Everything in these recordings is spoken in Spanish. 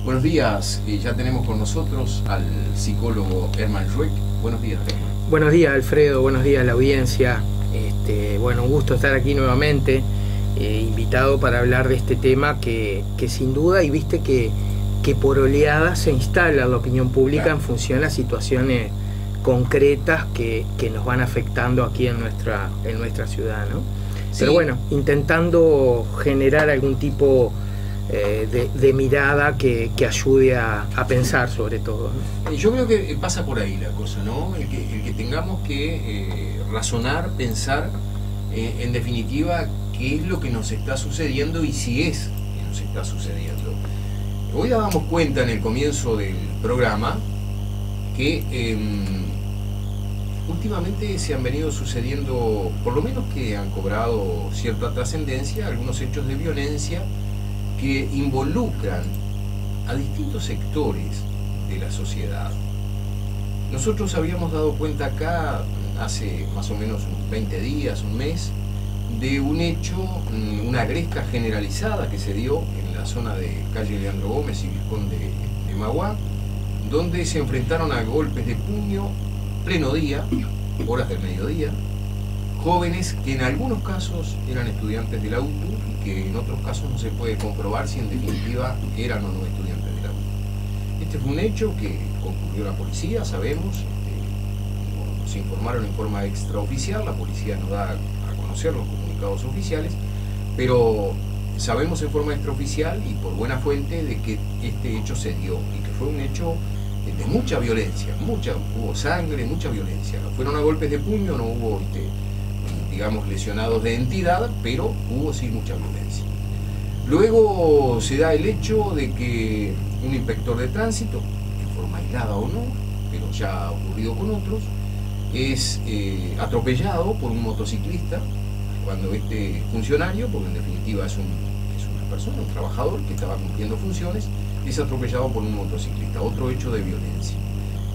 Buenos días, ya tenemos con nosotros al psicólogo Herman Schweck. Buenos días, Herman. Buenos días, Alfredo, buenos días a la audiencia. Bueno, un gusto estar aquí nuevamente, invitado para hablar de este tema que sin duda, y viste que por oleadas se instala la opinión pública, claro, en función a situaciones concretas que nos van afectando aquí en nuestra ciudad, ¿no? Sí. Pero bueno, intentando generar algún tipo de mirada que ayude a pensar sobre todo, ¿no? Yo creo que pasa por ahí la cosa, ¿no? El que tengamos que razonar, pensar, en definitiva, qué es lo que nos está sucediendo y si es que nos está sucediendo. Hoy dábamos cuenta en el comienzo del programa que últimamente se han venido sucediendo, por lo menos que han cobrado cierta trascendencia, algunos hechos de violencia que involucran a distintos sectores de la sociedad. Nosotros habíamos dado cuenta acá, hace más o menos 20 días, un mes, de un hecho, una gresca generalizada que se dio en la zona de calle Leandro Gómez y Vizconde de Maguá, donde se enfrentaron a golpes de puño, pleno día, horas del mediodía, jóvenes que en algunos casos eran estudiantes de la UTU y que en otros casos no se puede comprobar si en definitiva eran o no estudiantes de la UTU. Este fue un hecho que concurrió la policía, sabemos, nos informaron en forma extraoficial, la policía nos da a conocer los comunicados oficiales, pero sabemos en forma extraoficial y por buena fuente de que este hecho se dio y que fue un hecho de mucha violencia, hubo sangre, mucha violencia. Fueron a golpes de puño, no hubo digamos lesionados de entidad, pero hubo sí mucha violencia. Luego se da el hecho de que un inspector de tránsito, en forma aislada o no, pero ya ha ocurrido con otros, es atropellado por un motociclista, cuando este funcionario, porque en definitiva es una persona, un trabajador que estaba cumpliendo funciones, es atropellado por un motociclista, otro hecho de violencia.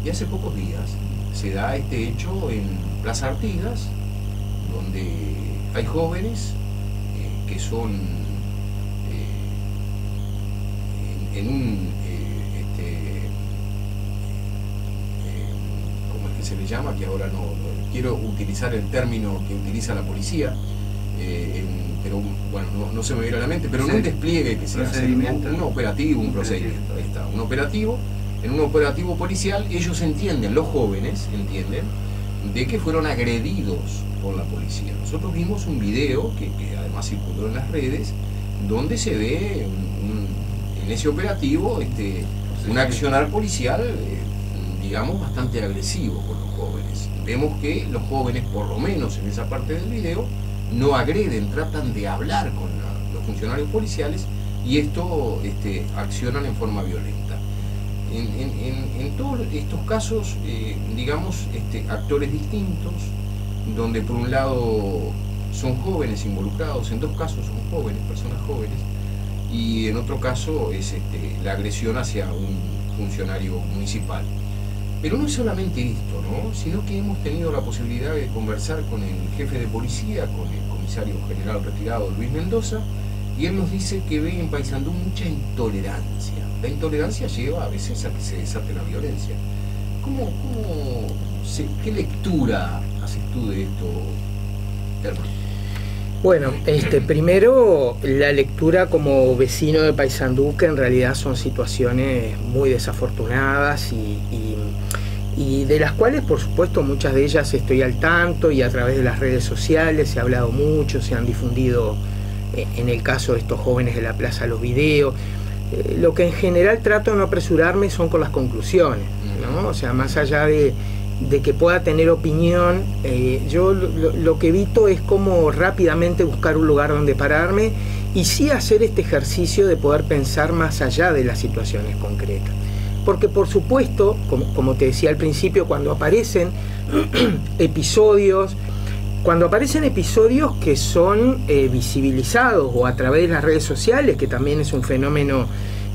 Y hace pocos días se da este hecho en Plaza Artigas, donde hay jóvenes que son ¿cómo es que se le llama? Que ahora no quiero utilizar el término que utiliza la policía, pero bueno, no se me viene a la mente, pero sí, en un despliegue que se hace, un operativo, un procedimiento, ahí está, un operativo, en un operativo policial, ellos entienden, los jóvenes entienden, de que fueron agredidos por la policía. Nosotros vimos un video que además circuló en las redes, donde se ve en ese operativo un accionar policial, digamos, bastante agresivo con los jóvenes. Vemos que los jóvenes, por lo menos en esa parte del video, no agreden, tratan de hablar con los funcionarios policiales y esto accionan en forma violenta. En todos estos casos, digamos, actores distintos, donde por un lado son jóvenes involucrados, en dos casos son jóvenes, personas jóvenes, y en otro caso es la agresión hacia un funcionario municipal. Pero no es solamente esto, ¿no? Sino que hemos tenido la posibilidad de conversar con el jefe de policía, con el comisario general retirado Luis Mendoza, y él nos dice que ve en Paysandú mucha intolerancia. La intolerancia lleva a veces a que se desate la violencia. ¿Qué lectura haces tú de esto, Herman? Bueno, primero la lectura como vecino de Paysandú, que en realidad son situaciones muy desafortunadas y de las cuales, por supuesto, muchas de ellas estoy al tanto, y a través de las redes sociales se ha hablado mucho, se han difundido, en el caso de estos jóvenes de la plaza, los videos. Lo que en general trato de no apresurarme son con las conclusiones, ¿no? O sea, más allá de que pueda tener opinión, yo lo que evito es como rápidamente buscar un lugar donde pararme y sí hacer este ejercicio de poder pensar más allá de las situaciones concretas. Porque por supuesto, como te decía al principio, cuando aparecen episodios que son visibilizados o a través de las redes sociales, que también es un fenómeno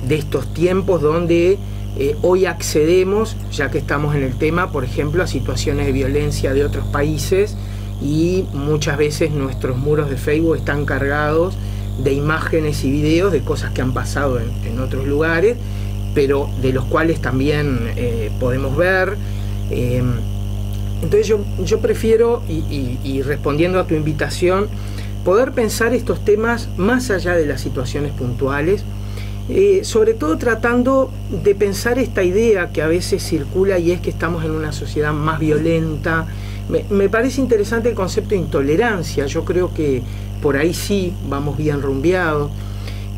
de estos tiempos donde hoy accedemos, ya que estamos en el tema, por ejemplo, a situaciones de violencia de otros países, y muchas veces nuestros muros de Facebook están cargados de imágenes y videos de cosas que han pasado en otros lugares, pero de los cuales también podemos ver. Entonces yo prefiero, y respondiendo a tu invitación, poder pensar estos temas más allá de las situaciones puntuales, sobre todo tratando de pensar esta idea que a veces circula, y es que estamos en una sociedad más violenta. Me parece interesante el concepto de intolerancia. Yo creo que por ahí sí vamos bien rumbeados,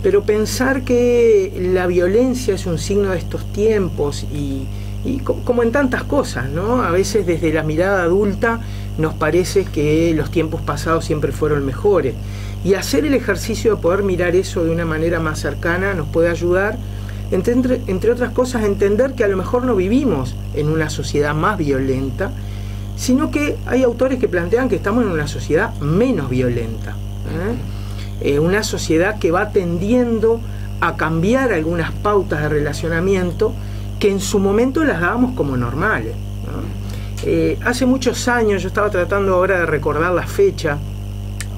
pero pensar que la violencia es un signo de estos tiempos, y como en tantas cosas, ¿no? A veces desde la mirada adulta nos parece que los tiempos pasados siempre fueron mejores, y hacer el ejercicio de poder mirar eso de una manera más cercana nos puede ayudar, entre otras cosas, a entender que a lo mejor no vivimos en una sociedad más violenta, sino que hay autores que plantean que estamos en una sociedad menos violenta, una sociedad que va tendiendo a cambiar algunas pautas de relacionamiento que en su momento las dábamos como normales, ¿no? Hace muchos años, yo estaba tratando ahora de recordar la fecha,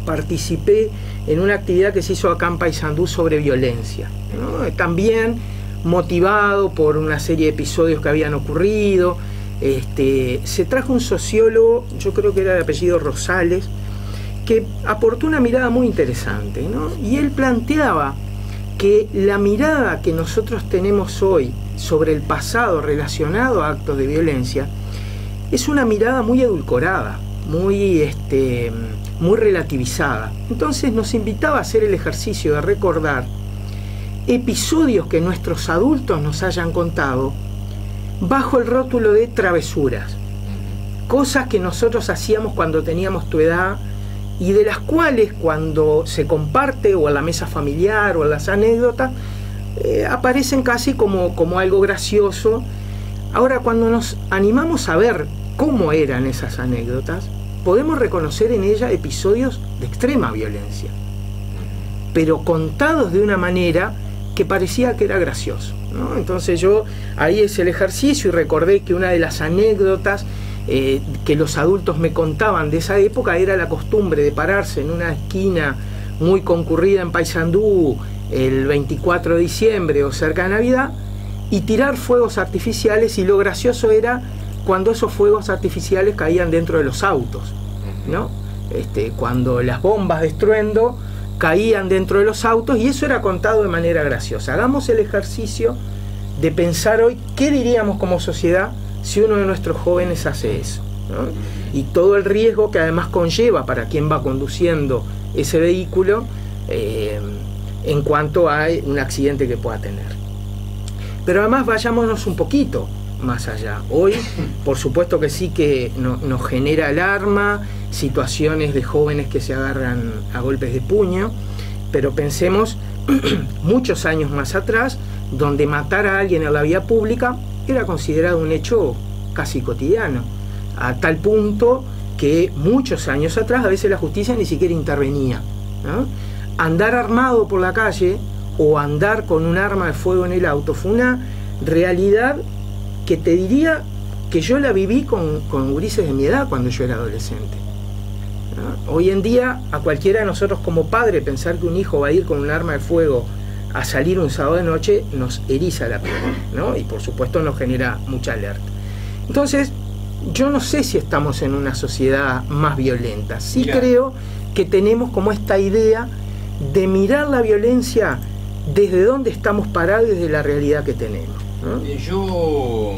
participé en una actividad que se hizo acá en Paysandú sobre violencia, ¿no? También motivado por una serie de episodios que habían ocurrido. Se trajo un sociólogo, yo creo que era de apellido Rosales, que aportó una mirada muy interesante, ¿no? Y él planteaba que la mirada que nosotros tenemos hoy sobre el pasado relacionado a actos de violencia es una mirada muy edulcorada, muy relativizada. Entonces nos invitaba a hacer el ejercicio de recordar episodios que nuestros adultos nos hayan contado bajo el rótulo de travesuras, cosas que nosotros hacíamos cuando teníamos tu edad, y de las cuales, cuando se comparte o a la mesa familiar o a las anécdotas, aparecen casi como algo gracioso. Ahora, cuando nos animamos a ver cómo eran esas anécdotas, podemos reconocer en ellas episodios de extrema violencia, pero contados de una manera que parecía que era gracioso, ¿no? Entonces yo ahí hice el ejercicio y recordé que una de las anécdotas que los adultos me contaban de esa época era la costumbre de pararse en una esquina muy concurrida en Paysandú el 24 de diciembre o cerca de Navidad y tirar fuegos artificiales, y lo gracioso era cuando esos fuegos artificiales caían dentro de los autos, ¿no? Cuando las bombas de estruendo caían dentro de los autos, y eso era contado de manera graciosa. Hagamos el ejercicio de pensar hoy qué diríamos como sociedad si uno de nuestros jóvenes hace eso, ¿no? Y todo el riesgo que además conlleva para quien va conduciendo ese vehículo en cuanto a un accidente que pueda tener. Pero además vayámonos un poquito más allá. Hoy, por supuesto que sí que nos genera alarma situaciones de jóvenes que se agarran a golpes de puño, pero pensemos muchos años más atrás, donde matar a alguien en la vía pública era considerado un hecho casi cotidiano, a tal punto que muchos años atrás a veces la justicia ni siquiera intervenía, ¿no? Andar armado por la calle o andar con un arma de fuego en el auto fue una realidad que te diría que yo la viví con gurises de mi edad cuando yo era adolescente, ¿no? Hoy en día a cualquiera de nosotros como padre pensar que un hijo va a ir con un arma de fuego a salir un sábado de noche nos eriza la piel, ¿no? Y por supuesto nos genera mucha alerta. Entonces yo no sé si estamos en una sociedad más violenta. Sí creo que tenemos como esta idea de mirar la violencia desde donde estamos parados y desde la realidad que tenemos, ¿no? Yo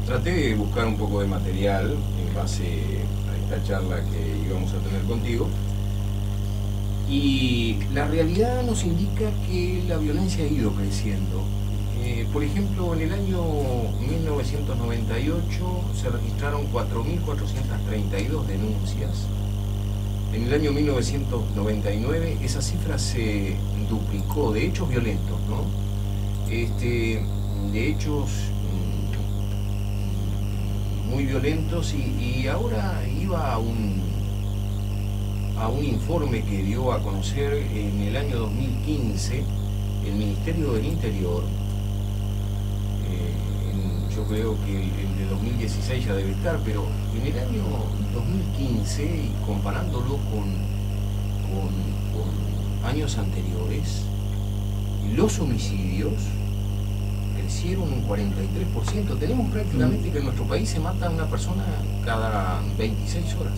traté de buscar un poco de material en base a esta charla que íbamos a tener contigo, y la realidad nos indica que la violencia ha ido creciendo. Por ejemplo, en el año 1998 se registraron 4.432 denuncias. En el año 1999 esa cifra se duplicó de hechos violentos, ¿no? De hechos muy violentos, y ahora iba a un informe que dio a conocer en el año 2015 el Ministerio del Interior. Yo creo que el de 2016 ya debe estar, pero en el año 2015, y comparándolo con años anteriores, los homicidios crecieron un 43%. Tenemos prácticamente que en nuestro país se mata a una persona cada 26 horas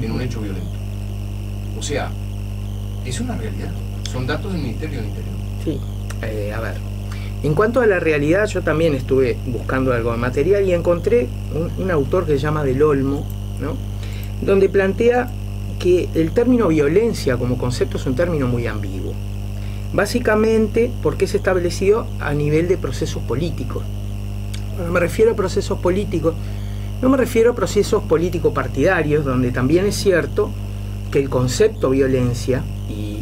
en un hecho violento. O sea, es una realidad. Son datos del Ministerio del Interior. Sí, a ver. En cuanto a la realidad, yo también estuve buscando algo de material y encontré un autor que se llama Del Olmo, ¿no?, donde plantea que el término violencia como concepto es un término muy ambiguo. Básicamente porque es establecido a nivel de procesos políticos. Cuando me refiero a procesos políticos, no me refiero a procesos político-partidarios, donde también es cierto que el concepto violencia y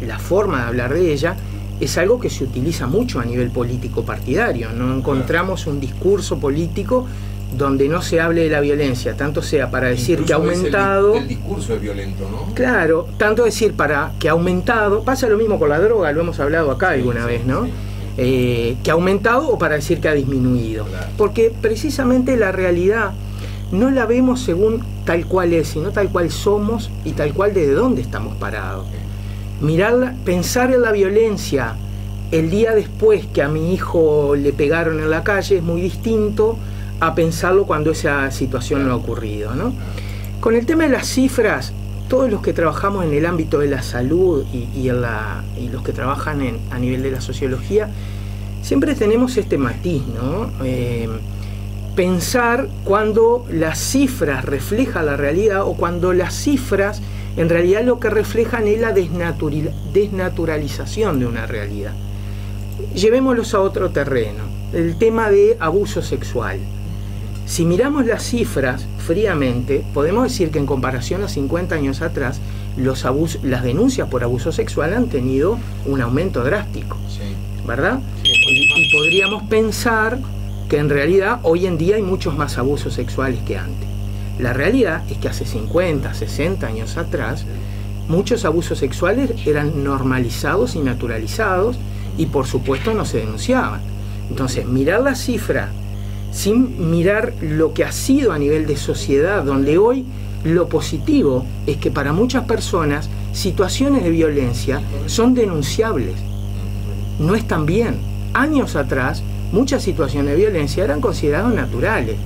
la forma de hablar de ella es algo que se utiliza mucho a nivel político-partidario. No encontramos un discurso político donde no se hable de la violencia, tanto sea para decir incluso que ha aumentado... El discurso es violento, ¿no? Claro, tanto decir para que ha aumentado, pasa lo mismo con la droga, lo hemos hablado acá alguna vez, ¿no? Que ha aumentado o para decir que ha disminuido. Claro. Porque precisamente la realidad no la vemos según tal cual es, sino tal cual somos y tal cual desde dónde estamos parados. Mirarla, pensar en la violencia el día después que a mi hijo le pegaron en la calle es muy distinto a pensarlo cuando esa situación no ha ocurrido, ¿no? Con el tema de las cifras, todos los que trabajamos en el ámbito de la salud y los que trabajan a nivel de la sociología, siempre tenemos este matiz, ¿no? Pensar cuando las cifras reflejan la realidad o cuando las cifras en realidad lo que reflejan es la desnaturalización de una realidad. Llevémoslos a otro terreno, el tema de abuso sexual. Si miramos las cifras fríamente, podemos decir que en comparación a 50 años atrás, las denuncias por abuso sexual han tenido un aumento drástico, ¿verdad? Y podríamos pensar que en realidad hoy en día hay muchos más abusos sexuales que antes. La realidad es que hace 50, 60 años atrás, muchos abusos sexuales eran normalizados y naturalizados y por supuesto no se denunciaban. Entonces, mirar la cifra sin mirar lo que ha sido a nivel de sociedad, donde hoy lo positivo es que para muchas personas situaciones de violencia son denunciables, no están bien. Años atrás, muchas situaciones de violencia eran consideradas naturales.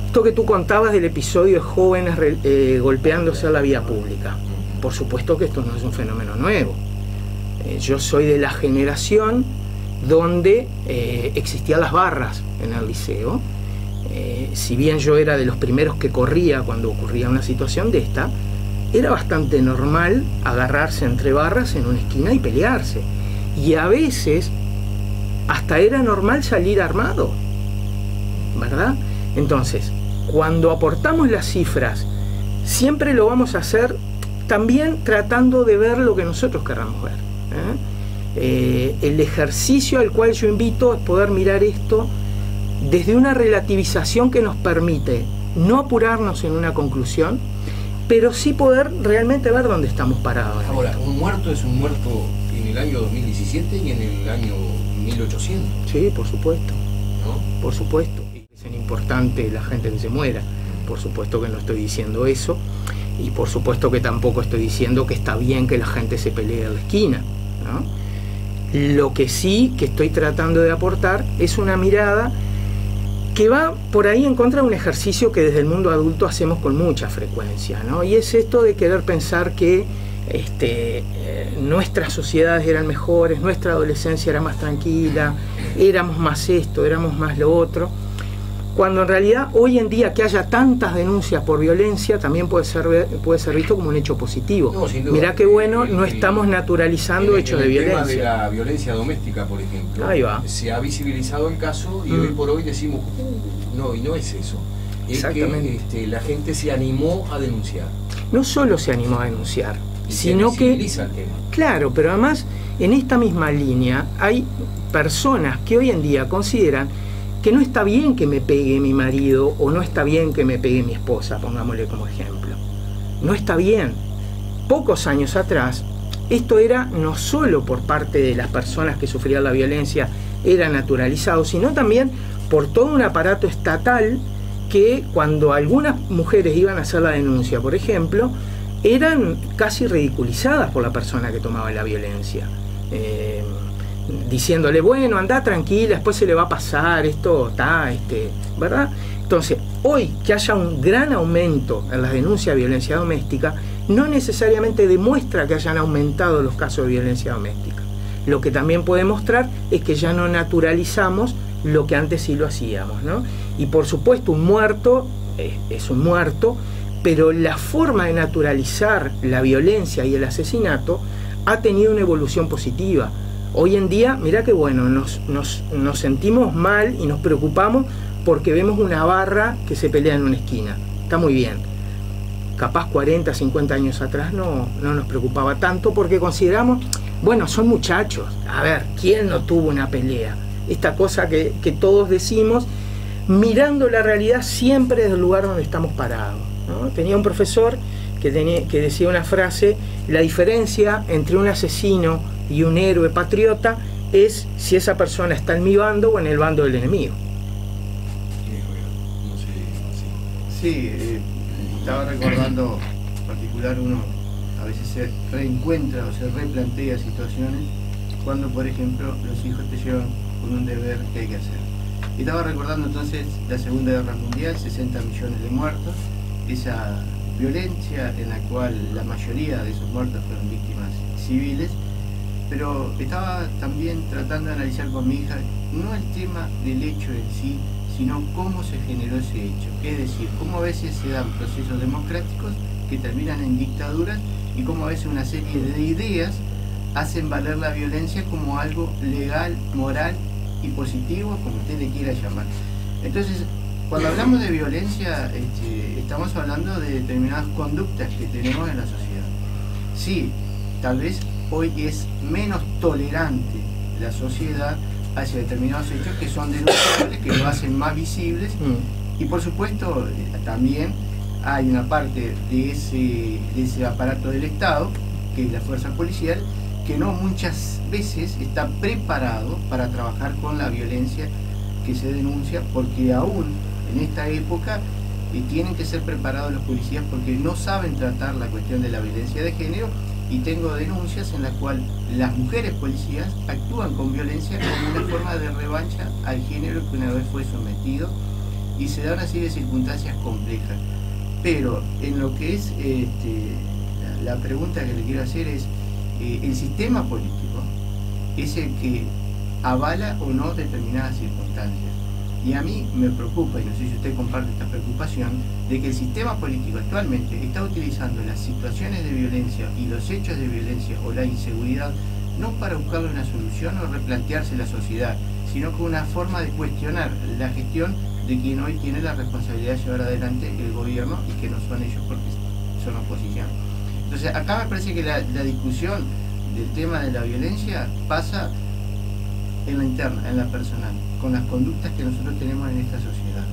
Esto que tú contabas del episodio de jóvenes golpeándose a la vía pública, por supuesto que esto no es un fenómeno nuevo. Yo soy de la generación donde existían las barras en el liceo. Si bien yo era de los primeros que corría cuando ocurría una situación de esta, era bastante normal agarrarse entre barras en una esquina y pelearse. Y a veces hasta era normal salir armado, ¿verdad? Entonces, cuando aportamos las cifras, siempre lo vamos a hacer también tratando de ver lo que nosotros querramos ver, el ejercicio al cual yo invito es poder mirar esto desde una relativización que nos permite no apurarnos en una conclusión, pero sí poder realmente ver dónde estamos parados. Ahora, un muerto es un muerto en el año 2017 y en el año 1800. Sí, por supuesto, ¿no? Por supuesto. Es importante la gente que se muera, por supuesto que no estoy diciendo eso, y por supuesto que tampoco estoy diciendo que está bien que la gente se pelee en la esquina, ¿no? Lo que sí que estoy tratando de aportar es una mirada que va por ahí en contra de un ejercicio que desde el mundo adulto hacemos con mucha frecuencia, ¿no? Y es esto de querer pensar que nuestras sociedades eran mejores, nuestra adolescencia era más tranquila, éramos más esto, éramos más lo otro, cuando en realidad hoy en día que haya tantas denuncias por violencia también puede ser visto como un hecho positivo. No, sin duda. Mirá qué bueno, no estamos naturalizando hechos de violencia. El tema de la violencia doméstica, por ejemplo, ahí va. Se ha visibilizado el caso y hoy por hoy decimos, no, y no es eso. Es que la gente se animó a denunciar. No solo se animó a denunciar, sino que... el tema. Claro, pero además en esta misma línea hay personas que hoy en día consideran que no está bien que me pegue mi marido o no está bien que me pegue mi esposa, pongámosle como ejemplo. No está bien. Pocos años atrás, esto era no solo por parte de las personas que sufrían la violencia, era naturalizado, sino también por todo un aparato estatal que cuando algunas mujeres iban a hacer la denuncia, por ejemplo, eran casi ridiculizadas por la persona que tomaba la violencia. diciéndole, bueno, anda tranquila, después se le va a pasar, esto está, ¿verdad? Entonces, hoy que haya un gran aumento en las denuncias de violencia doméstica, no necesariamente demuestra que hayan aumentado los casos de violencia doméstica. Lo que también puede mostrar es que ya no naturalizamos lo que antes sí lo hacíamos, ¿no? Y por supuesto, un muerto es un muerto, pero la forma de naturalizar la violencia y el asesinato ha tenido una evolución positiva. Hoy en día, mirá que bueno, nos sentimos mal y nos preocupamos porque vemos una barra que se pelea en una esquina. Está muy bien. Capaz 40, 50 años atrás no nos preocupaba tanto porque consideramos, bueno, son muchachos. A ver, ¿quién no tuvo una pelea? Esta cosa que todos decimos, mirando la realidad siempre desde el lugar donde estamos parados, ¿no? Tenía un profesor que decía una frase: la diferencia entre un asesino y un héroe patriota es si esa persona está en mi bando o en el bando del enemigo. Sí, estaba recordando en particular, uno a veces se reencuentra o se replantea situaciones cuando, por ejemplo, los hijos te llevan con un deber que hay que hacer. Y estaba recordando entonces la Segunda Guerra Mundial, 60 millones de muertos, esa violencia en la cual la mayoría de esos muertos fueron víctimas civiles, pero estaba también tratando de analizar con mi hija no el tema del hecho en sí, sino cómo se generó ese hecho, es decir, cómo a veces se dan procesos democráticos que terminan en dictaduras y cómo a veces una serie de ideas hacen valer la violencia como algo legal, moral y positivo, como usted le quiera llamar. Entonces, cuando hablamos de violencia, estamos hablando de determinadas conductas que tenemos en la sociedad. Sí, tal vez hoy es menos tolerante la sociedad hacia determinados hechos que son denunciables, que lo hacen más visibles, y por supuesto también hay una parte de ese aparato del Estado, que es la fuerza policial, que no muchas veces está preparado para trabajar con la violencia que se denuncia, porque aún en esta época tienen que ser preparados los policías porque no saben tratar la cuestión de la violencia de género, y tengo denuncias en las cuales las mujeres policías actúan con violencia como una forma de revancha al género que una vez fue sometido, y se da una serie de circunstancias complejas. Pero en lo que es la pregunta que le quiero hacer es, el sistema político es el que avala o no determinadas circunstancias. Y a mí me preocupa, y no sé si usted comparte esta preocupación, de que el sistema político actualmente está utilizando las situaciones de violencia y los hechos de violencia o la inseguridad no para buscarle una solución o replantearse la sociedad, sino como una forma de cuestionar la gestión de quien hoy tiene la responsabilidad de llevar adelante el gobierno, y que no son ellos porque son oposición. Entonces acá me parece que la discusión del tema de la violencia pasa en la interna, en la personal, con las conductas que nosotros tenemos en esta sociedad.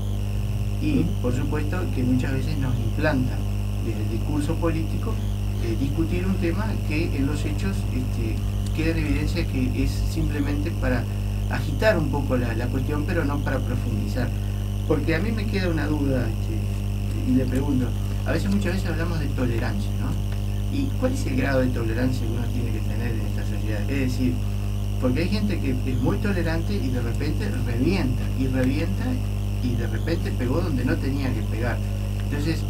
Y por supuesto que muchas veces nos implantan desde el discurso político discutir un tema que en los hechos queda en evidencia que es simplemente para agitar un poco la cuestión, pero no para profundizar. Porque a mí me queda una duda, y le pregunto, muchas veces hablamos de tolerancia, ¿no? ¿Y cuál es el grado de tolerancia que uno tiene que tener en esta sociedad? Es decir, porque hay gente que es muy tolerante y de repente revienta, y de repente pegó donde no tenía que pegar. Entonces,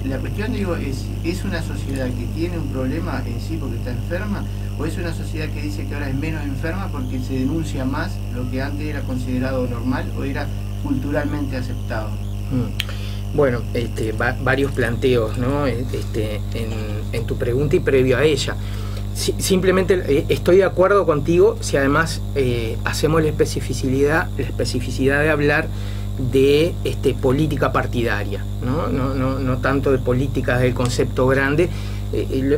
la cuestión, digo, ¿es una sociedad que tiene un problema en sí porque está enferma? ¿O es una sociedad que dice que ahora es menos enferma porque se denuncia más lo que antes era considerado normal o era culturalmente aceptado? Bueno, varios planteos, ¿no? En tu pregunta y previo a ella. Simplemente estoy de acuerdo contigo si además hacemos la especificidad de hablar de política partidaria, ¿no? No tanto de políticas del concepto grande.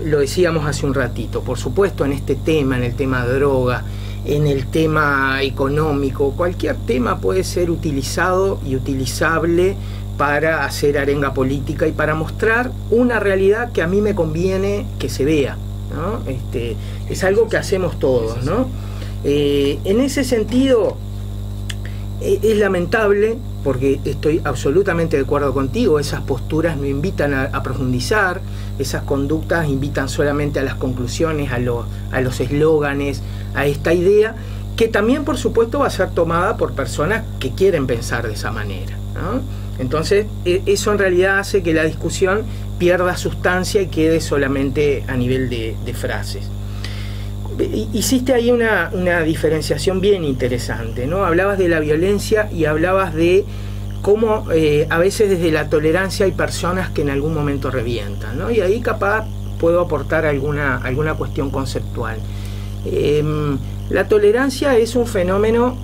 Lo decíamos hace un ratito, por supuesto en este tema, en el tema droga, en el tema económico, cualquier tema puede ser utilizado y utilizable para hacer arenga política y para mostrar una realidad que a mí me conviene que se vea, ¿no? Es algo que hacemos todos, ¿no? En ese sentido, Es lamentable, porque estoy absolutamente de acuerdo contigo, esas posturas no invitan a profundizar, esas conductas invitan solamente a las conclusiones, a los eslóganes, a esta idea, que también por supuesto va a ser tomada por personas que quieren pensar de esa manera, ¿no? Entonces eso en realidad hace que la discusión pierda sustancia y quede solamente a nivel de frases. Hiciste ahí una diferenciación bien interesante, ¿no? Hablabas de la violencia y hablabas de cómo a veces desde la tolerancia hay personas que en algún momento revientan, ¿no? Y ahí capaz puedo aportar alguna cuestión conceptual. La tolerancia es un fenómeno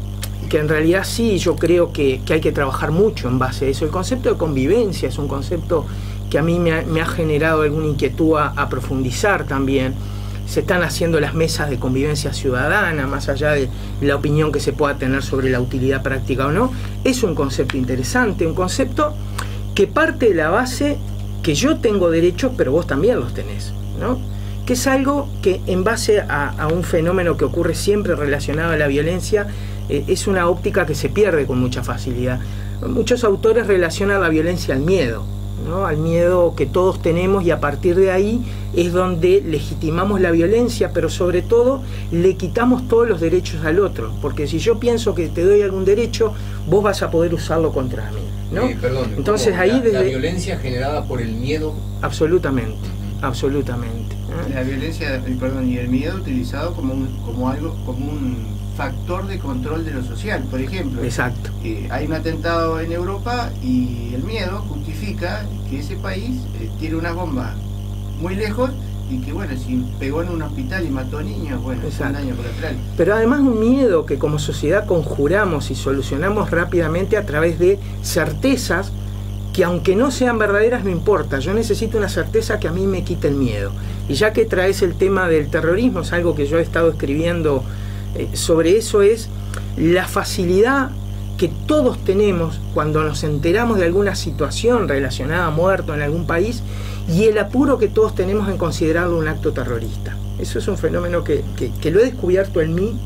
que en realidad sí, yo creo que hay que trabajar mucho en base a eso. El concepto de convivencia es un concepto que a mí me ha generado alguna inquietud a profundizar también. Se están haciendo las mesas de convivencia ciudadana, más allá de la opinión que se pueda tener sobre la utilidad práctica o no. Es un concepto interesante, un concepto que parte de la base que yo tengo derechos, pero vos también los tenés, ¿no? Que es algo que en base a un fenómeno que ocurre siempre relacionado a la violencia, es una óptica que se pierde con mucha facilidad. Muchos autores relacionan la violencia al miedo, ¿no? Al miedo que todos tenemos, y a partir de ahí es donde legitimamos la violencia, pero sobre todo le quitamos todos los derechos al otro, porque si yo pienso que te doy algún derecho, vos vas a poder usarlo contra mí, ¿no? Perdón, entonces ahí la violencia generada por el miedo. Absolutamente, absolutamente. La violencia, perdón, y el miedo utilizado como un factor de control de lo social, por ejemplo. Exacto. Hay un atentado en Europa y el miedo justifica que ese país tiene una bomba muy lejos y que, bueno, si pegó en un hospital y mató niños, bueno, es un daño colateral. Pero además un miedo que como sociedad conjuramos y solucionamos rápidamente a través de certezas que, aunque no sean verdaderas, no importa. Yo necesito una certeza que a mí me quite el miedo. Y ya que traes el tema del terrorismo, es algo que yo he estado escribiendo sobre eso, es la facilidad que todos tenemos cuando nos enteramos de alguna situación relacionada a muerto en algún país, y el apuro que todos tenemos en considerarlo un acto terrorista. Eso es un fenómeno que lo he descubierto en mí,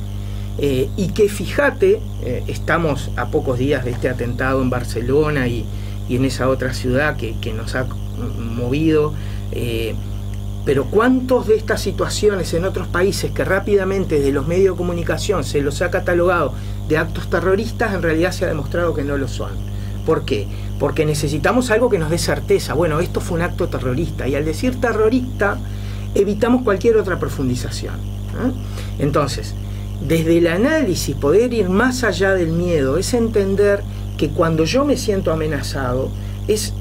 y que, fíjate, estamos a pocos días de este atentado en Barcelona y en esa otra ciudad que nos ha movido, pero cuántos de estas situaciones en otros países que rápidamente desde los medios de comunicación se los ha catalogado de actos terroristas, en realidad se ha demostrado que no lo son. ¿Por qué? Porque necesitamos algo que nos dé certeza. Bueno, esto fue un acto terrorista, y al decir terrorista evitamos cualquier otra profundización, ¿eh? Entonces, desde el análisis, poder ir más allá del miedo es entender que cuando yo me siento amenazado, es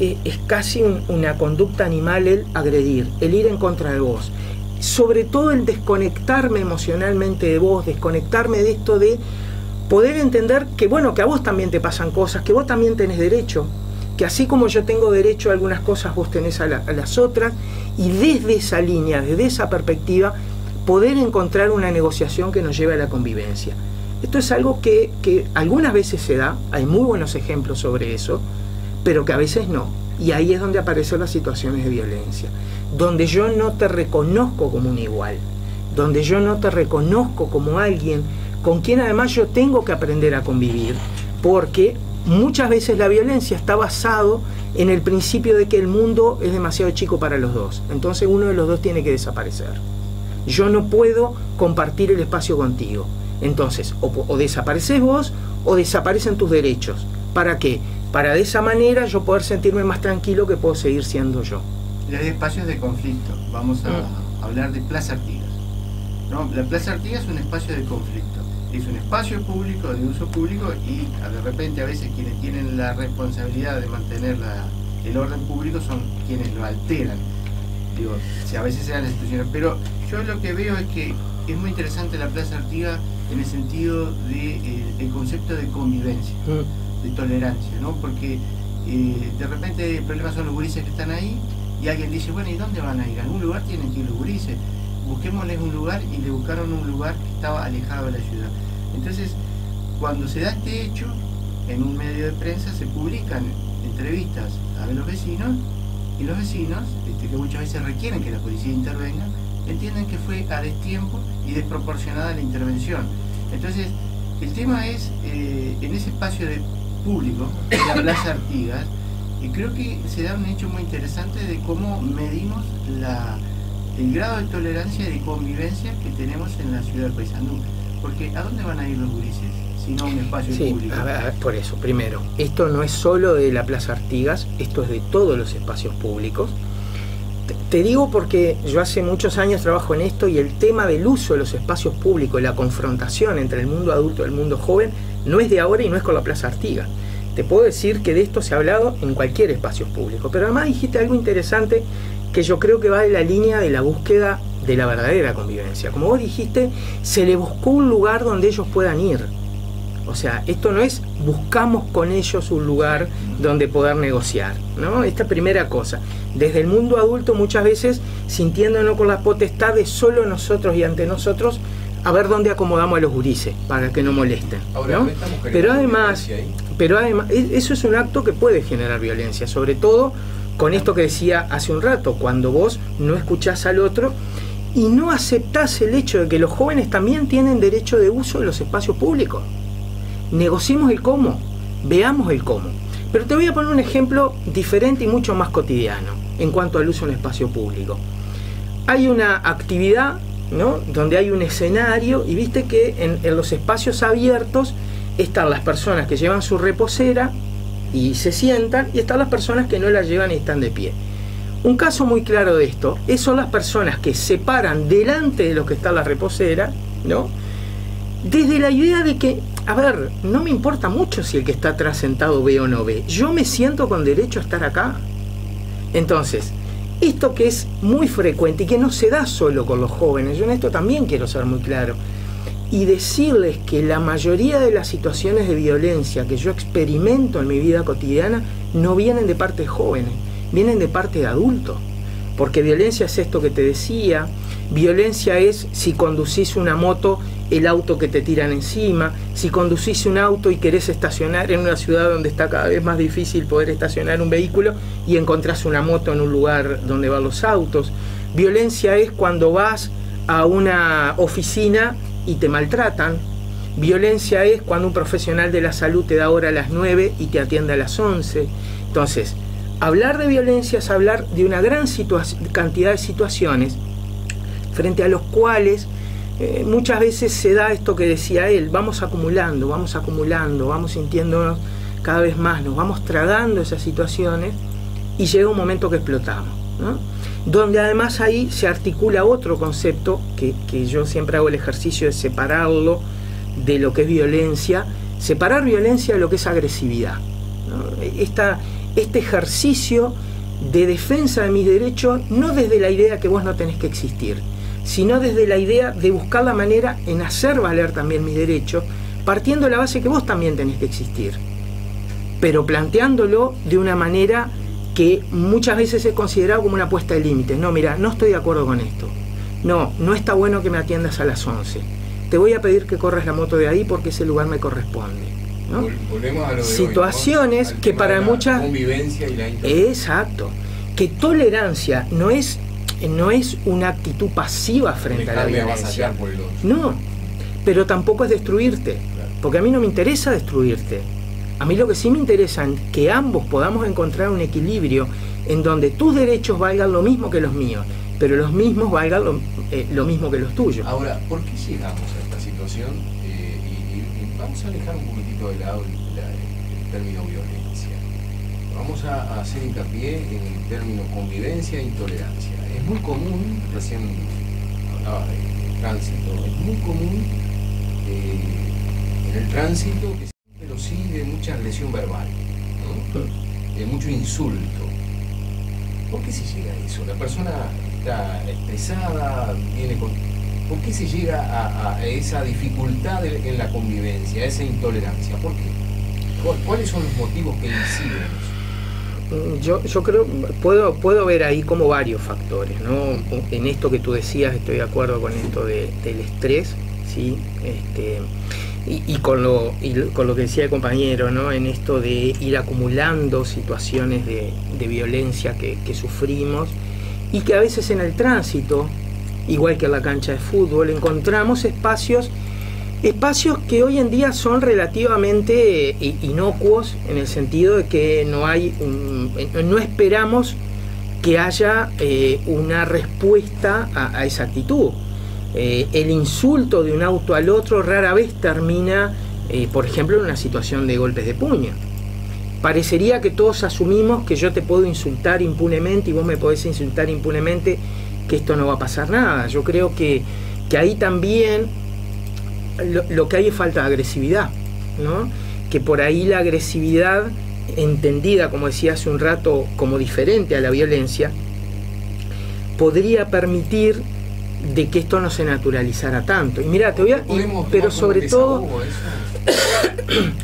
casi una conducta animal el agredir, el ir en contra de vos. Sobre todo el desconectarme emocionalmente de vos, desconectarme de esto de poder entender que, bueno, que a vos también te pasan cosas, que vos también tenés derecho, que así como yo tengo derecho a algunas cosas, vos tenés a las otras, y desde esa línea, desde esa perspectiva, poder encontrar una negociación que nos lleve a la convivencia. Esto es algo que algunas veces se da, hay muy buenos ejemplos sobre eso, pero que a veces no. Y ahí es donde aparecen las situaciones de violencia, donde yo no te reconozco como un igual, donde yo no te reconozco como alguien con quien además yo tengo que aprender a convivir, porque muchas veces la violencia está basado en el principio de que el mundo es demasiado chico para los dos, entonces uno de los dos tiene que desaparecer. Yo no puedo compartir el espacio contigo, entonces o desapareces vos o desaparecen tus derechos. ¿Para qué? Para de esa manera yo poder sentirme más tranquilo, que puedo seguir siendo yo. Y hay espacios de conflicto. Vamos a hablar de Plaza Artigas, ¿no? La Plaza Artigas es un espacio de conflicto. Es un espacio público, de uso público, y de repente a veces quienes tienen la responsabilidad de mantener el orden público son quienes lo alteran. Digo, a veces sean las instituciones. Pero yo lo que veo es que es muy interesante la Plaza Artigas en el sentido del concepto de convivencia. De tolerancia, ¿no? Porque de repente el problema son los gurises que están ahí, y alguien dice, bueno, ¿y dónde van a ir? A algún lugar tienen que ir los gurises, busquémosles un lugar, y le buscaron un lugar que estaba alejado de la ciudad. Entonces, cuando se da este hecho, en un medio de prensa se publican entrevistas a los vecinos, y los vecinos, que muchas veces requieren que la policía intervenga, entienden que fue a destiempo y desproporcionada la intervención. Entonces, El tema es, en ese espacio público, de la Plaza Artigas, y creo que se da un hecho muy interesante de cómo medimos el grado de tolerancia y de convivencia que tenemos en la ciudad de Paysandú. Porque ¿a dónde van a ir los gurises? Sino a un espacio público. A ver, por eso, primero, esto no es solo de la Plaza Artigas, esto es de todos los espacios públicos. Te digo porque yo hace muchos años trabajo en esto y el tema del uso de los espacios públicos, la confrontación entre el mundo adulto y el mundo joven, no es de ahora y no es con la Plaza Artigas. Te puedo decir que de esto se ha hablado en cualquier espacio público. Pero además dijiste algo interesante que yo creo que va en la línea de la búsqueda de la verdadera convivencia. Como vos dijiste, se le buscó un lugar donde ellos puedan ir. O sea, esto no es buscamos con ellos un lugar donde poder negociar, ¿no? Esta primera cosa. Desde el mundo adulto muchas veces sintiéndonos con la potestad de solo nosotros y ante nosotros a ver dónde acomodamos a los gurises para que no molesten, ahora, ¿no? Pero además, eso es un acto que puede generar violencia, sobre todo con esto que decía hace un rato, cuando vos no escuchás al otro y no aceptás el hecho de que los jóvenes también tienen derecho de uso de los espacios públicos. Negociemos el cómo, veamos el cómo. Pero te voy a poner un ejemplo diferente y mucho más cotidiano en cuanto al uso de un espacio público. Hay una actividad, ¿no?, donde hay un escenario y viste que en los espacios abiertos están las personas que llevan su reposera y se sientan, y están las personas que no la llevan y están de pie. Un caso muy claro de esto son las personas que se paran delante de los que está la reposera, ¿no?, desde la idea de que, a ver, no me importa mucho si el que está atrás sentado ve o no ve, yo me siento con derecho a estar acá. Entonces, esto que es muy frecuente y que no se da solo con los jóvenes, yo en esto también quiero ser muy claro, y decirles que la mayoría de las situaciones de violencia que yo experimento en mi vida cotidiana no vienen de parte de jóvenes, vienen de parte de adultos. Porque violencia es esto que te decía, violencia es si conducís una moto, el auto que te tiran encima, si conducís un auto y querés estacionar en una ciudad donde está cada vez más difícil poder estacionar un vehículo y encontrás una moto en un lugar donde van los autos. Violencia es cuando vas a una oficina y te maltratan. Violencia es cuando un profesional de la salud te da hora a las 9 y te atiende a las 11. Entonces, hablar de violencia es hablar de una gran cantidad de situaciones frente a los cuales muchas veces se da esto que decía él, vamos acumulando, vamos sintiéndonos cada vez más, nos vamos tragando esas situaciones y llega un momento que explotamos, ¿no? Donde además ahí se articula otro concepto que yo siempre hago el ejercicio de separarlo de lo que es violencia, separar violencia de lo que es agresividad, ¿no? Este ejercicio de defensa de mis derechos, no desde la idea que vos no tenés que existir, sino desde la idea de buscar la manera en hacer valer también mis derechos, partiendo de la base que vos también tenés que existir, pero planteándolo de una manera que muchas veces es considerado como una puesta de límites. No, mira, no estoy de acuerdo con esto. No está bueno que me atiendas a las 11. Te voy a pedir que corras la moto de ahí porque ese lugar me corresponde, ¿no? Volvemos a lo de situaciones hoy, ¿no? que para muchas... Convivencia y la intolerancia. Exacto. Que tolerancia no es una actitud pasiva frente a la violencia. No, pero tampoco es destruirte, porque a mí no me interesa destruirte. A mí lo que sí me interesa es que ambos podamos encontrar un equilibrio en donde tus derechos valgan lo mismo que los míos, pero los mismos valgan lo mismo que los tuyos. Ahora, ¿por qué llegamos a esta situación? Y vamos a alejar un poquitito de lado el término violencia. Vamos a hacer hincapié en el término convivencia e intolerancia. Es muy común, recién hablaba de tránsito, es muy común en el tránsito que pero sí de mucha agresión verbal, ¿no? De mucho insulto. ¿Por qué se llega a eso? La persona está estresada, ¿por qué se llega a esa dificultad en la convivencia, a esa intolerancia? ¿Por qué? ¿Cuáles son los motivos que inciden eso? Yo creo, puedo ver ahí como varios factores, ¿no? En esto que tú decías, estoy de acuerdo con esto del estrés, ¿sí? Y con lo que decía el compañero, ¿no? En esto de ir acumulando situaciones de violencia que sufrimos y que a veces en el tránsito, igual que en la cancha de fútbol, encontramos espacios espacios que hoy en día son relativamente inocuos, en el sentido de que no esperamos que haya una respuesta a esa actitud. El insulto de un auto al otro rara vez termina, por ejemplo, en una situación de golpes de puño. Parecería que todos asumimos que yo te puedo insultar impunemente y vos me podés insultar impunemente, que esto no va a pasar nada. Yo creo que ahí también lo que hay es falta de agresividad, ¿no? Que por ahí la agresividad, entendida, como decía hace un rato, como diferente a la violencia, podría permitir de que esto no se naturalizara tanto. Y mira, pero sobre todo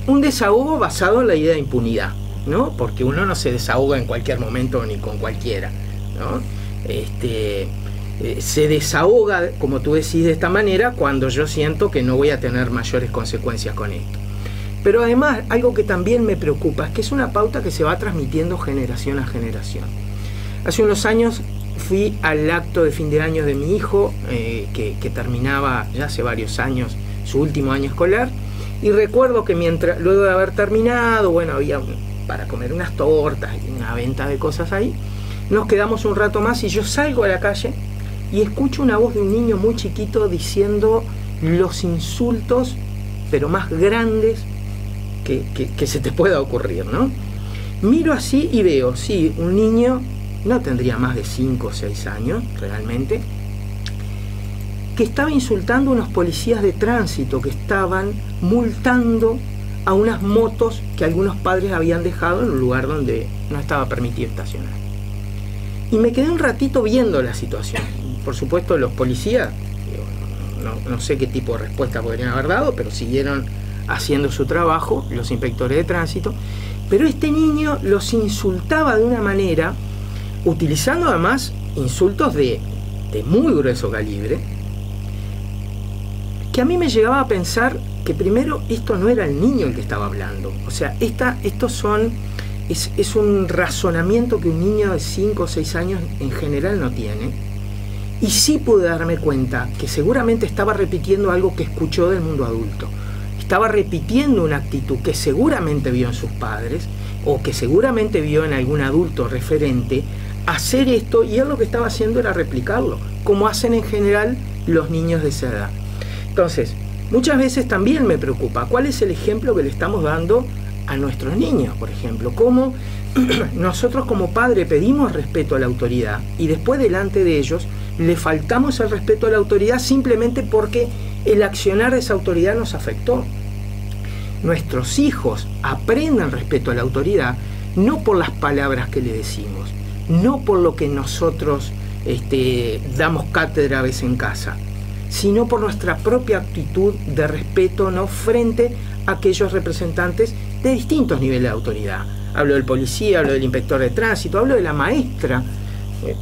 un desahogo basado en la idea de impunidad, ¿no? Porque uno no se desahoga en cualquier momento ni con cualquiera, ¿no? Se desahoga, como tú decís, de esta manera cuando yo siento que no voy a tener mayores consecuencias con esto. Pero además, algo que también me preocupa es que es una pauta que se va transmitiendo generación a generación. Hace unos años fui al acto de fin de año de mi hijo, que terminaba ya hace varios años su último año escolar, y recuerdo que luego de haber terminado, bueno, había para comer unas tortas y una venta de cosas ahí, nos quedamos un rato más y yo salgo a la calle y escucho una voz de un niño muy chiquito diciendo los insultos, pero más grandes que se te pueda ocurrir, ¿no? Miro así y veo, sí, un niño, no tendría más de 5 o 6 años, realmente, que estaba insultando a unos policías de tránsito que estaban multando a unas motos que algunos padres habían dejado en un lugar donde no estaba permitido estacionar. Y me quedé un ratito viendo la situación. Por supuesto, los policías, no sé qué tipo de respuesta podrían haber dado, pero siguieron haciendo su trabajo, los inspectores de tránsito. Pero este niño los insultaba de una manera, utilizando además insultos de muy grueso calibre, que a mí me llegaba a pensar que primero esto no era el niño el que estaba hablando. O sea, es un razonamiento que un niño de 5 o 6 años en general no tiene. Y sí pude darme cuenta que seguramente estaba repitiendo algo que escuchó del mundo adulto. Estaba repitiendo una actitud que seguramente vio en sus padres o que seguramente vio en algún adulto referente hacer esto, y él lo que estaba haciendo era replicarlo, como hacen en general los niños de esa edad. Entonces, muchas veces también me preocupa cuál es el ejemplo que le estamos dando a nuestros niños, por ejemplo, cómo nosotros como padre pedimos respeto a la autoridad y después delante de ellos le faltamos el respeto a la autoridad simplemente porque el accionar de esa autoridad nos afectó. Nuestros hijos aprendan respeto a la autoridad no por las palabras que le decimos, no por lo que nosotros damos cátedra a veces en casa, sino por nuestra propia actitud de respeto, ¿no?, frente a aquellos representantes de distintos niveles de autoridad. Hablo del policía, hablo del inspector de tránsito, hablo de la maestra.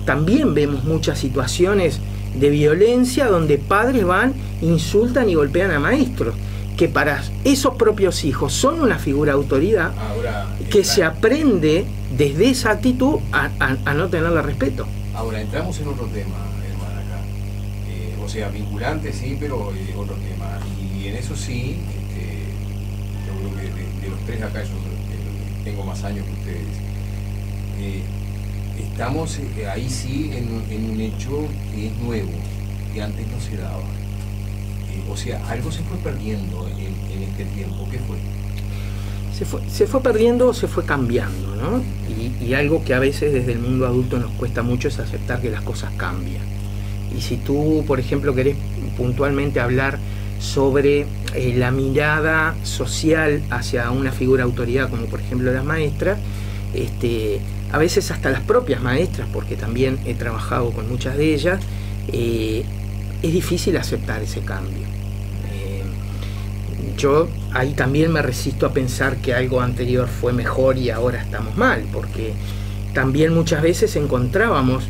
También vemos muchas situaciones de violencia donde padres van, insultan y golpean a maestros, que para esos propios hijos son una figura de autoridad. Ahora, que se aprende desde esa actitud a no tenerle respeto. Ahora entramos en otro tema, hermana, acá. O sea, vinculante sí, pero otro tema. Y en eso sí, yo creo que de los tres acá, yo tengo más años que ustedes. Estamos ahí sí en un hecho que es nuevo, que antes no se daba. O sea, algo se fue perdiendo en este tiempo. ¿Qué fue? Se fue perdiendo, se fue cambiando, ¿no? Y algo que a veces desde el mundo adulto nos cuesta mucho es aceptar que las cosas cambian. Y si tú, por ejemplo, querés puntualmente hablar sobre la mirada social hacia una figura de autoridad, como por ejemplo las maestras, a veces hasta las propias maestras, porque también he trabajado con muchas de ellas, es difícil aceptar ese cambio. Yo ahí también me resisto a pensar que algo anterior fue mejor y ahora estamos mal, porque también muchas veces encontrábamos,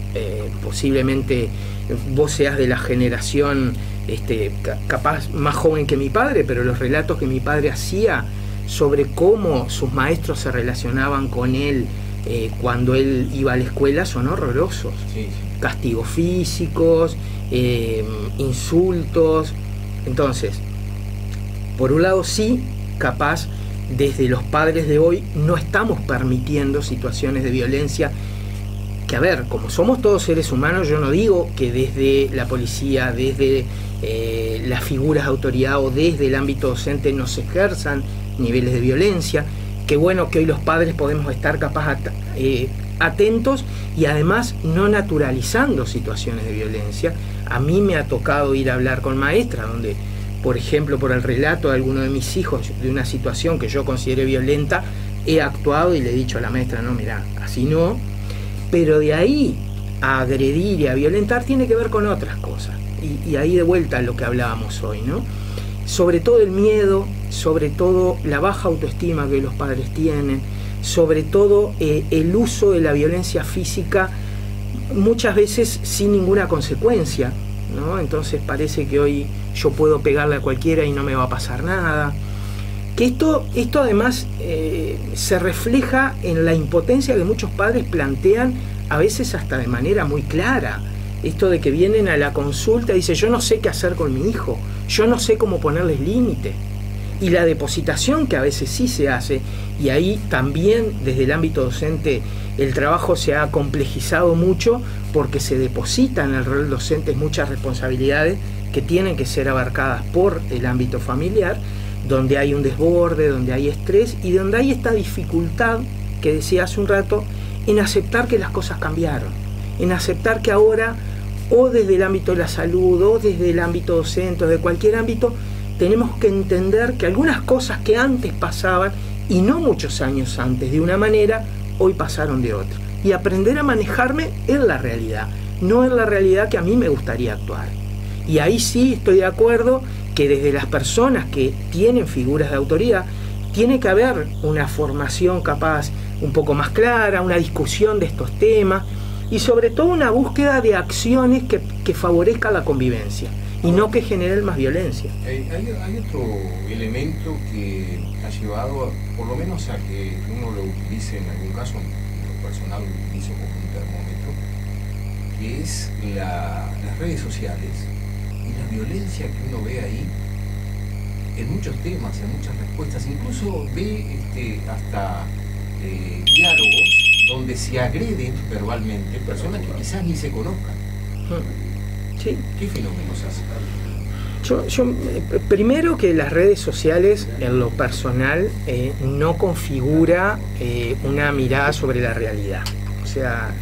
posiblemente vos seas de la generación capaz más joven que mi padre, pero los relatos que mi padre hacía sobre cómo sus maestros se relacionaban con él cuando él iba a la escuela son horrorosos. Sí. Castigos físicos, insultos. Entonces, Por un lado sí, capaz desde los padres de hoy no estamos permitiendo situaciones de violencia que, a ver, como somos todos seres humanos, yo no digo que desde la policía, desde las figuras de autoridad o desde el ámbito docente no se ejerzan niveles de violencia. Qué bueno que hoy los padres podemos estar capaz atentos y además no naturalizando situaciones de violencia. A mí me ha tocado ir a hablar con maestras donde, por ejemplo, por el relato de alguno de mis hijos de una situación que yo consideré violenta, he actuado y le he dicho a la maestra, no, mira, así no. Pero de ahí a agredir y a violentar tiene que ver con otras cosas. Y ahí de vuelta a lo que hablábamos hoy, ¿no? Sobre todo el miedo, sobre todo la baja autoestima que los padres tienen, sobre todo el uso de la violencia física muchas veces sin ninguna consecuencia, ¿no? Entonces parece que hoy yo puedo pegarle a cualquiera y no me va a pasar nada. Que esto además se refleja en la impotencia que muchos padres plantean, a veces hasta de manera muy clara. Esto de que vienen a la consulta y dicen, yo no sé qué hacer con mi hijo, yo no sé cómo ponerles límite. Y la depositación que a veces sí se hace, y ahí también desde el ámbito docente el trabajo se ha complejizado mucho porque se depositan en el rol docente muchas responsabilidades que tienen que ser abarcadas por el ámbito familiar, donde hay un desborde, donde hay estrés y donde hay esta dificultad que decía hace un rato en aceptar que las cosas cambiaron, en aceptar que ahora o desde el ámbito de la salud o desde el ámbito docente o de cualquier ámbito tenemos que entender que algunas cosas que antes pasaban y no muchos años antes de una manera, hoy pasaron de otra, y aprender a manejarme en la realidad, no en la realidad que a mí me gustaría actuar. Y ahí sí estoy de acuerdo que desde las personas que tienen figuras de autoridad tiene que haber una formación capaz un poco más clara, una discusión de estos temas y sobre todo una búsqueda de acciones que favorezcan la convivencia y no que generen más violencia. Hay otro elemento que ha llevado, por lo menos a que uno lo utilice en algún caso, en lo personal lo utilizo como un termómetro, que es las redes sociales y la violencia que uno ve ahí en muchos temas, en muchas respuestas, incluso ve hasta diálogos donde se agreden verbalmente personas que quizás ni se conozcan. Sí. ¿Qué fenómenos hace? Primero que las redes sociales en lo personal no configura una mirada sobre la realidad. O sea,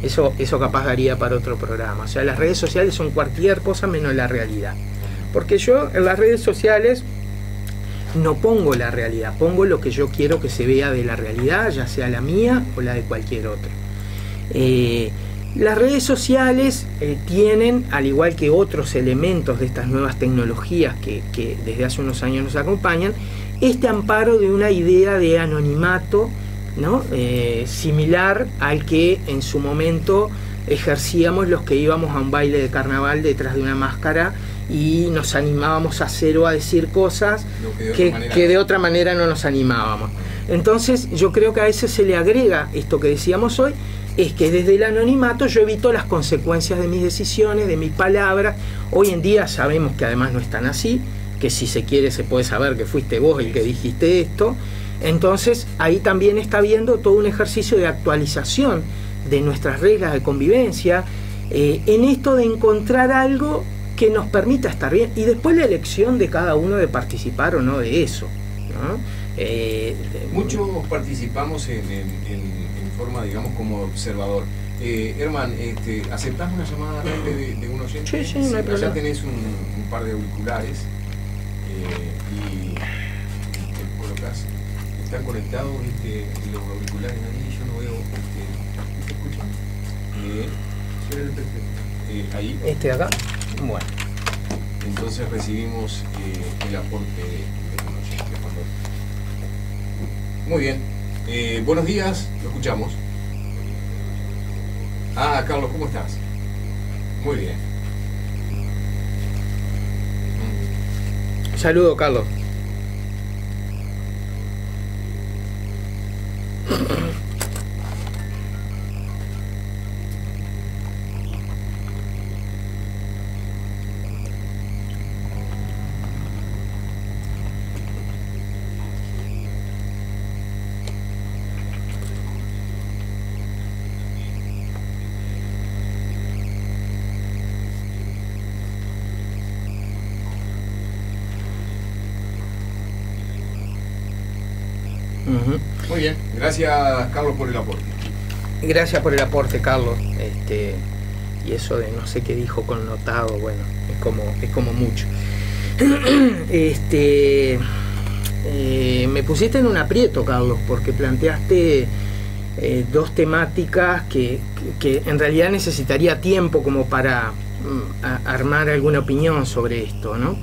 eso capaz daría para otro programa. O sea, las redes sociales son cualquier cosa menos la realidad. Porque yo en las redes sociales no pongo la realidad, pongo lo que yo quiero que se vea de la realidad, ya sea la mía o la de cualquier otro. Las redes sociales tienen, al igual que otros elementos de estas nuevas tecnologías que desde hace unos años nos acompañan, este amparo de una idea de anonimato, ¿no? Similar al que en su momento ejercíamos los que íbamos a un baile de carnaval detrás de una máscara y nos animábamos a hacer o a decir cosas que de otra manera no nos animábamos. Entonces yo creo que a veces se le agrega esto que decíamos hoy, es que desde el anonimato yo evito las consecuencias de mis decisiones, de mis palabras. Hoy en día sabemos que además no es tan así, que si se quiere se puede saber que fuiste vos el que dijiste esto. Entonces ahí también está habiendo todo un ejercicio de actualización de nuestras reglas de convivencia, en esto de encontrar algo que nos permita estar bien, y después la elección de cada uno de participar o no de eso, ¿no? Muchos participamos en forma, digamos, como observador. Herman, ¿aceptás una llamada de un oyente? Sí, no hay problema. Ya tenés un par de auriculares y te colocas. Están conectados los auriculares ahí, yo no veo. ¿Se escuchan? Ahí. De acá. Bueno. Entonces recibimos el aporte de un oyente. Muy bien. Buenos días, lo escuchamos. Carlos, ¿cómo estás? Muy bien. Saludo, Carlos. Muy bien, gracias Carlos por el aporte. Gracias por el aporte, Carlos. Y eso de no sé qué dijo connotado, bueno, es como mucho. Me pusiste en un aprieto, Carlos, porque planteaste dos temáticas que en realidad necesitaría tiempo como para armar alguna opinión sobre esto, ¿no?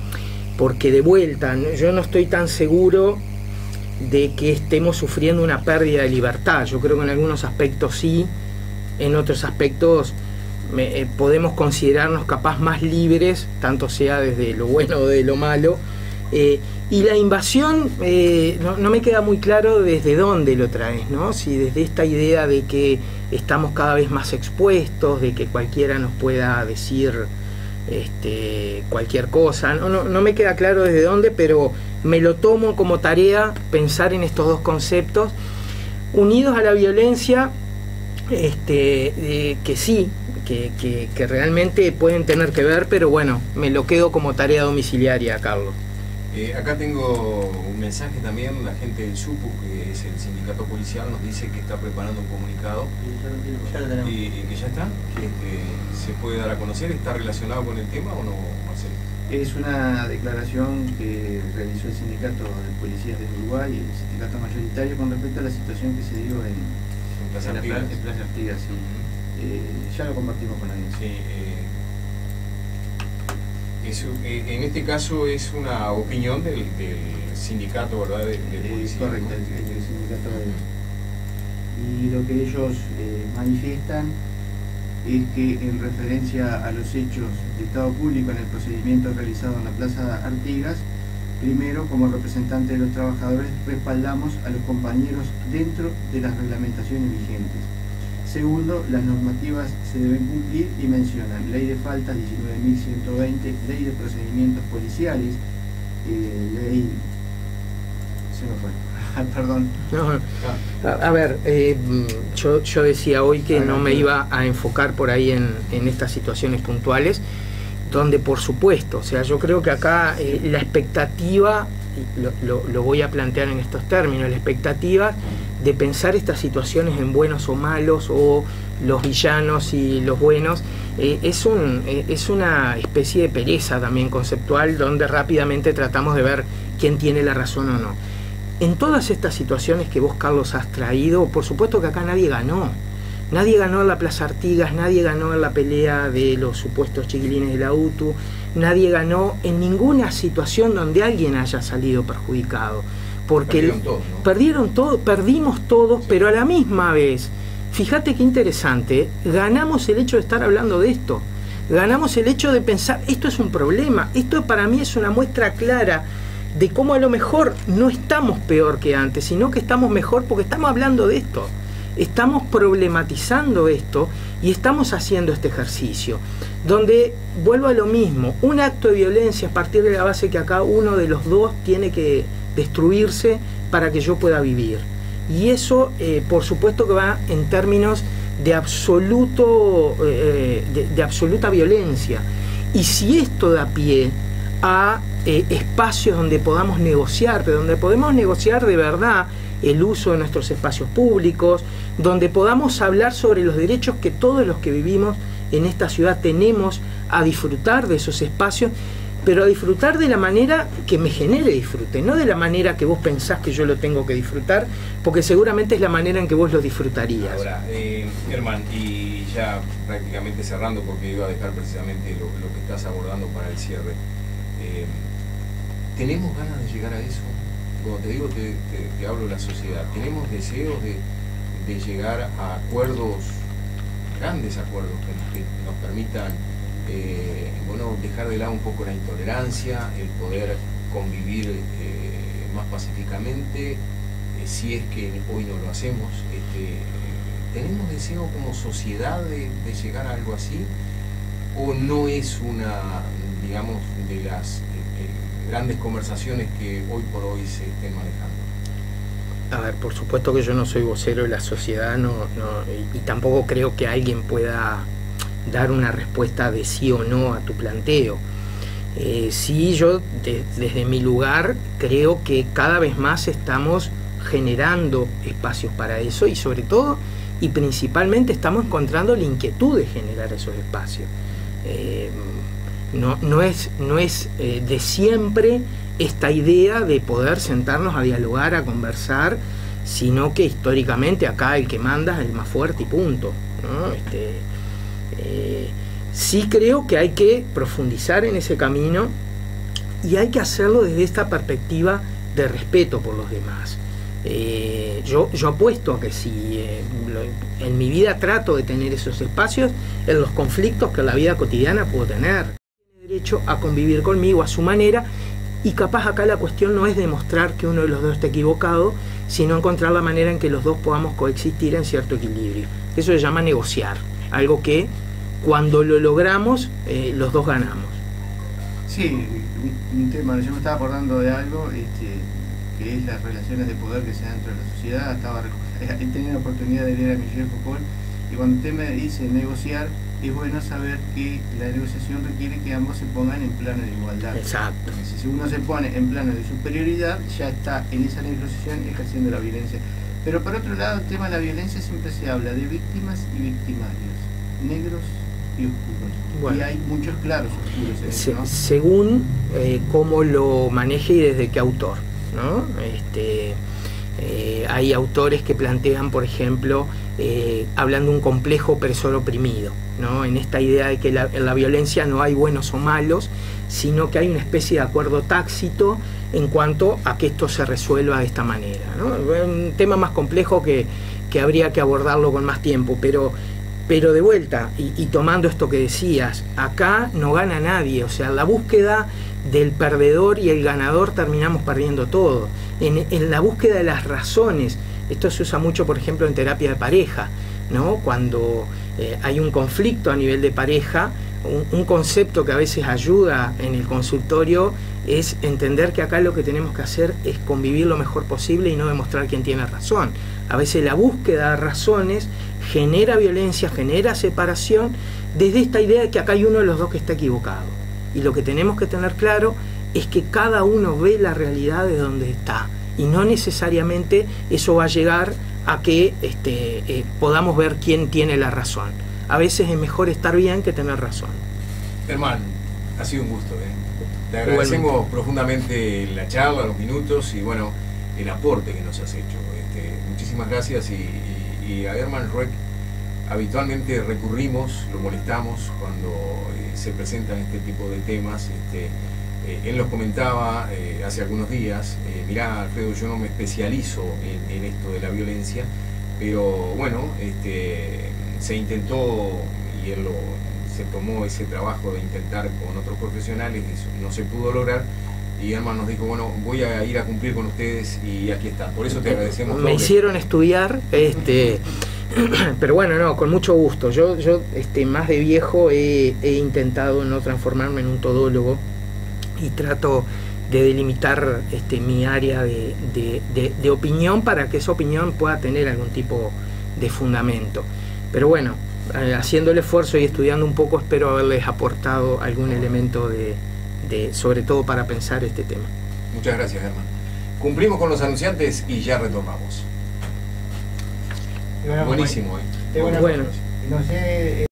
Porque de vuelta, yo no estoy tan seguro de que estemos sufriendo una pérdida de libertad. Yo creo que en algunos aspectos sí, en otros aspectos podemos considerarnos capaz más libres, tanto sea desde lo bueno o de lo malo. Y la invasión, no me queda muy claro desde dónde lo traes, ¿no? Si desde esta idea de que estamos cada vez más expuestos, de que cualquiera nos pueda decir cualquier cosa, no me queda claro desde dónde, pero me lo tomo como tarea pensar en estos dos conceptos unidos a la violencia, que sí, que realmente pueden tener que ver, pero bueno, me lo quedo como tarea domiciliaria, Carlos. Acá tengo un mensaje también, la gente del SUPU, que es el sindicato policial, nos dice que está preparando un comunicado y que ya está, que se puede dar a conocer. ¿Está relacionado con el tema o no, Marcelo? Es una declaración que realizó el sindicato de policías de Uruguay, el sindicato mayoritario, con respecto a la situación que se dio en Plaza Artigas. Sí. Ya lo compartimos con alguien. Sí, en este caso es una opinión del sindicato, ¿verdad? Del policía, correcto, ¿no? El sindicato y lo que ellos manifiestan es que en referencia a los hechos de Estado Público en el procedimiento realizado en la Plaza Artigas, primero, como representante de los trabajadores, respaldamos a los compañeros dentro de las reglamentaciones vigentes. Segundo, las normativas se deben cumplir y mencionan Ley de Faltas 19.120, Ley de Procedimientos Policiales, Ley... se me fue, perdón. No, a ver, yo decía hoy que no me iba a enfocar por ahí en estas situaciones puntuales, donde por supuesto, o sea, yo creo que acá la expectativa, lo voy a plantear en estos términos, la expectativa de pensar estas situaciones en buenos o malos, o los villanos y los buenos, es una especie de pereza también conceptual, donde rápidamente tratamos de ver quién tiene la razón o no. En todas estas situaciones que vos, Carlos, has traído, por supuesto que acá nadie ganó. Nadie ganó en la Plaza Artigas, nadie ganó en la pelea de los supuestos chiquilines de la UTU, nadie ganó en ninguna situación donde alguien haya salido perjudicado. Porque perdieron todos, ¿no? Perdimos todos, sí. Pero a la misma vez, fíjate qué interesante, ganamos el hecho de estar hablando de esto, ganamos el hecho de pensar, esto es un problema, esto para mí es una muestra clara de cómo a lo mejor no estamos peor que antes, sino que estamos mejor porque estamos hablando de esto, estamos problematizando esto y estamos haciendo este ejercicio, donde vuelvo a lo mismo, un acto de violencia a partir de la base que acá uno de los dos tiene que destruirse para que yo pueda vivir, y eso por supuesto que va en términos de de absoluta violencia, y si esto da pie a espacios donde podamos negociar, pero donde podemos negociar de verdad el uso de nuestros espacios públicos, donde podamos hablar sobre los derechos que todos los que vivimos en esta ciudad tenemos a disfrutar de esos espacios, pero a disfrutar de la manera que me genere disfrute, no de la manera que vos pensás que yo lo tengo que disfrutar, porque seguramente es la manera en que vos lo disfrutarías. Ahora, Germán, y ya prácticamente cerrando, porque iba a dejar precisamente lo que estás abordando para el cierre, ¿tenemos ganas de llegar a eso? Cuando te digo, te hablo de la sociedad, ¿tenemos deseos de llegar a acuerdos, grandes acuerdos, que nos permitan dejar de lado un poco la intolerancia, el poder convivir más pacíficamente, si es que hoy no lo hacemos? ¿Tenemos deseo como sociedad de llegar a algo así? ¿O no es una, digamos, de las grandes conversaciones que hoy por hoy se estén manejando? A ver, por supuesto que yo no soy vocero de la sociedad, y tampoco creo que alguien pueda dar una respuesta de sí o no a tu planteo. Sí, yo desde mi lugar creo que cada vez más estamos generando espacios para eso y sobre todo y principalmente estamos encontrando la inquietud de generar esos espacios. No es de siempre esta idea de poder sentarnos a dialogar, a conversar, sino que históricamente acá el que manda es el más fuerte y punto, ¿no? Sí creo que hay que profundizar en ese camino y hay que hacerlo desde esta perspectiva de respeto por los demás. Yo apuesto a que si en mi vida trato de tener esos espacios en los conflictos que en la vida cotidiana puedo tener. Tiene derecho a convivir conmigo a su manera y capaz acá la cuestión no es demostrar que uno de los dos está equivocado, sino encontrar la manera en que los dos podamos coexistir en cierto equilibrio. Eso se llama negociar, algo que cuando lo logramos los dos ganamos. Sí, un tema, yo me estaba acordando de algo que es las relaciones de poder que se dan dentro de la sociedad. He tenido la oportunidad de leer a Michel Foucault y cuando usted me dice negociar, es bueno saber que la negociación requiere que ambos se pongan en plano de igualdad. Exacto. Porque si uno se pone en plano de superioridad, ya está en esa negociación ejerciendo la violencia. Pero por otro lado, el tema de la violencia siempre se habla de víctimas y victimarios, negros y oscuros. Bueno, y hay muchos claros oscuros en eso, ¿no? Según cómo lo maneje y desde qué autor, ¿no? Hay autores que plantean, por ejemplo, hablan de un complejo opresor oprimido, ¿no? En esta idea de que en la violencia no hay buenos o malos, sino que hay una especie de acuerdo tácito en cuanto a que esto se resuelva de esta manera, ¿no? Es un tema más complejo que habría que abordarlo con más tiempo, pero de vuelta, y tomando esto que decías, acá no gana nadie, o sea, en la búsqueda del perdedor y el ganador terminamos perdiendo todo. En la búsqueda de las razones, esto se usa mucho, por ejemplo, en terapia de pareja, ¿no? Cuando hay un conflicto a nivel de pareja, un concepto que a veces ayuda en el consultorio es entender que acá lo que tenemos que hacer es convivir lo mejor posible y no demostrar quién tiene razón. A veces la búsqueda de razones genera violencia, genera separación, desde esta idea de que acá hay uno de los dos que está equivocado. Y lo que tenemos que tener claro es que cada uno ve la realidad de donde está. Y no necesariamente eso va a llegar a que podamos ver quién tiene la razón. A veces es mejor estar bien que tener razón. Hermano, ha sido un gusto. Te agradecemos profundamente la charla, los minutos y bueno, el aporte que nos has hecho. Muchísimas gracias y a Herman Rueck habitualmente recurrimos, lo molestamos cuando se presentan este tipo de temas. Él nos comentaba hace algunos días, mirá Alfredo, yo no me especializo en esto de la violencia, pero bueno, se intentó y él se tomó ese trabajo de intentar con otros profesionales, eso no se pudo lograr. Y Herman nos dijo, bueno, voy a ir a cumplir con ustedes y aquí está. Por eso te agradecemos. Me hicieron estudiar, pero bueno, no, con mucho gusto. Yo más de viejo he intentado no transformarme en un todólogo y trato de delimitar mi área de opinión para que esa opinión pueda tener algún tipo de fundamento. Pero bueno, haciendo el esfuerzo y estudiando un poco, espero haberles aportado algún elemento sobre todo para pensar este tema. Muchas gracias, Herman. Cumplimos con los anunciantes y ya retornamos. Buenísimo, bueno. No sé,